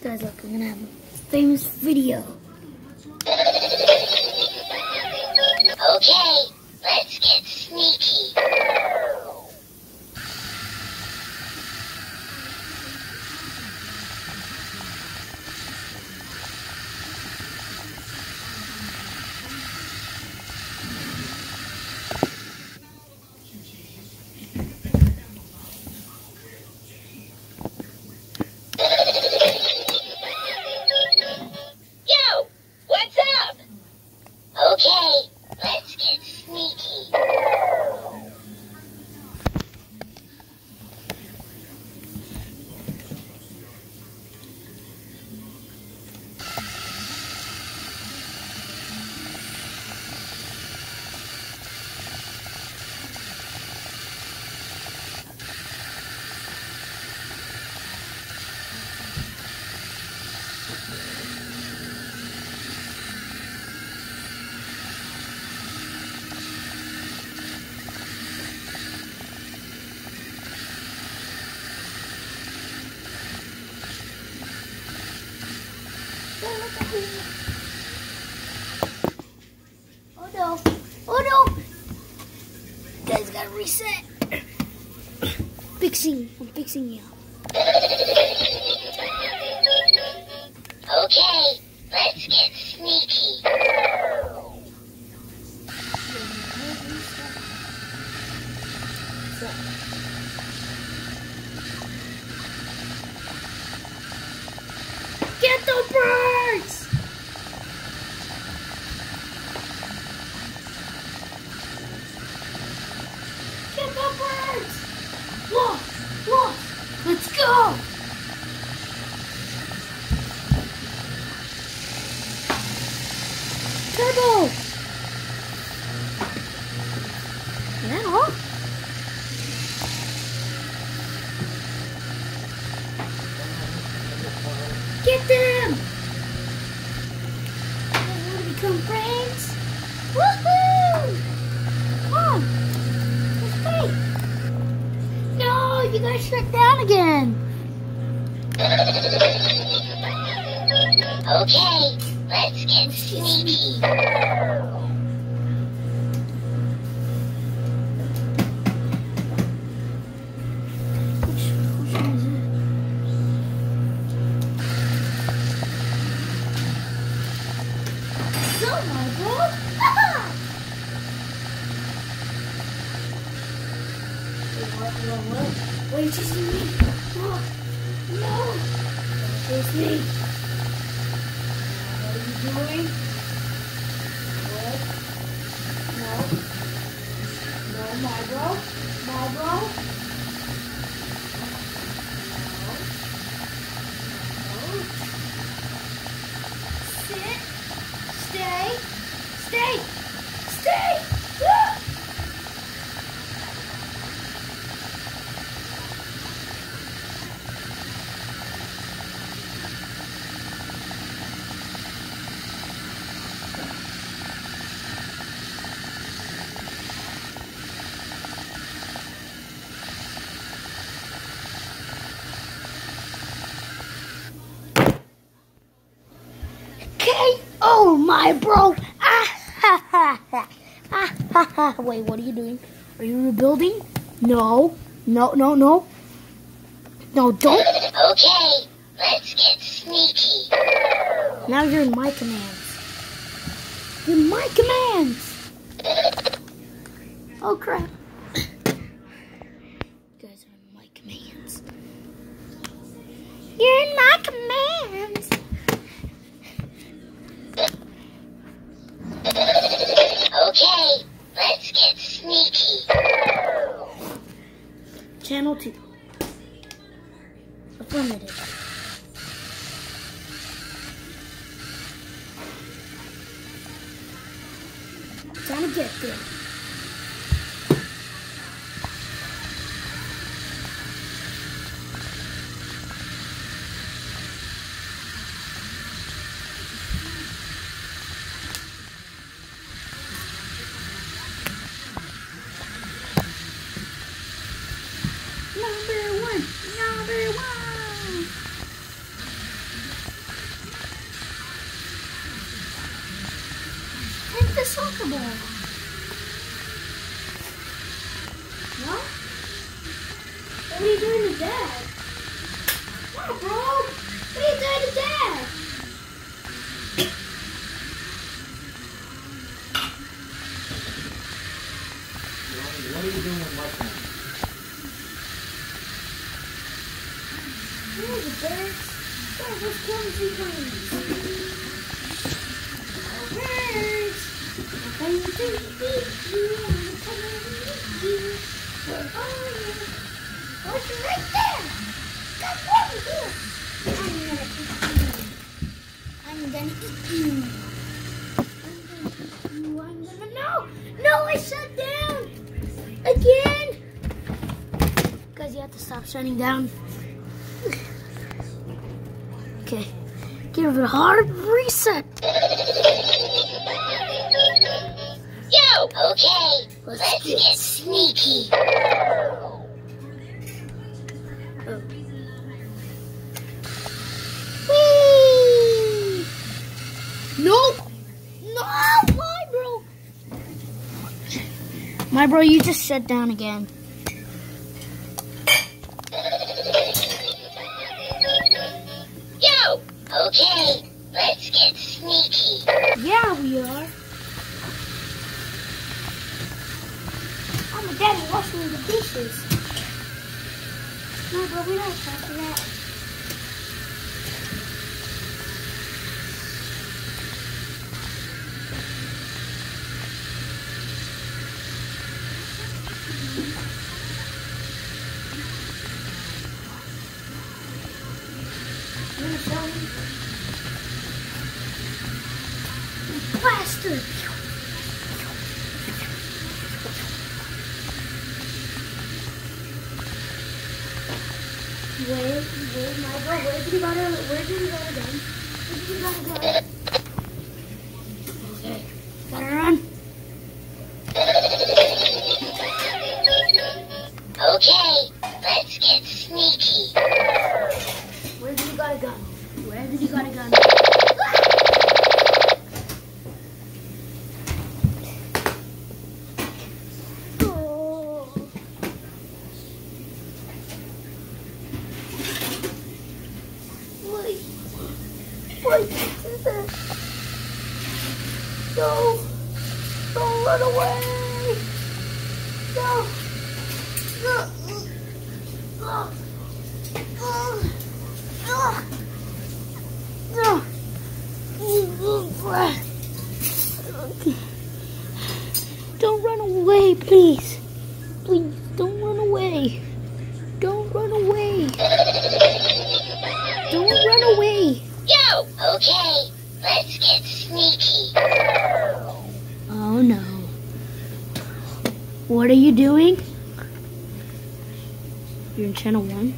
Guys, look, I'm gonna have a famous video. Okay, let's get sneaky. Yo, what's up? Okay, let's get sneaky. Oh no! Oh no! Guys, gotta reset. I'm fixing you. Okay, let's get sneaky. Get the birds! Get the birds! Look! Let's go! Turbo! Is that all? Get them! I want to become friends. Woohoo! Come on, let's play. No, you guys shut down again. Okay, let's get sneaky. Which one is it? So, Mibro. Wait, chase me. No. Chase me. What are you doing? What? No, Mibro. No. Sit. Stay. Ah! Oh, Mibro! Wait, what are you doing? Are you rebuilding? No, don't. Okay, let's get sneaky. Now you're in my commands. You're in my commands. Oh crap! You guys are in my commands. You're in my commands. Okay, let's get sneaky. Channel 2. Affirmative. Time to get there. Number one. with the soccer ball. No? What are you doing to Dad? Yeah, bro. What are you doing to Dad? What are you doing with my phone? Where are the birds? Where are those clumsy birds? Oh, birds! I'm coming to eat you. I'm coming to eat you. Where are you? Oh, you're right there! Come over here! I'm gonna eat you. I'm gonna no! No, I shut down! Again! Guys, you have to stop shutting down. Okay, give it a hard reset. Yo! Okay, let's get sneaky. Oh. Whee! Nope! No, Mibro, you just shut down again. Yo! Okay, let's get sneaky. Yeah, we are. Oh, my daddy washing the dishes. No, bro, we don't have time for that. I'm gonna show him. Plaster. Where, Mibro, where did he go again? Where did he go again? Okay, gotta run. Okay, let's get sneaky. Where did he got a gun? Where did he got a gun? Oh. Wait. Wait. No. Don't run away. No. No. Oh. Oh. Don't run away, please. Please, don't run away. Don't run away. Don't run away. Yo! Okay, let's get sneaky. Oh no. What are you doing? You're in channel 1?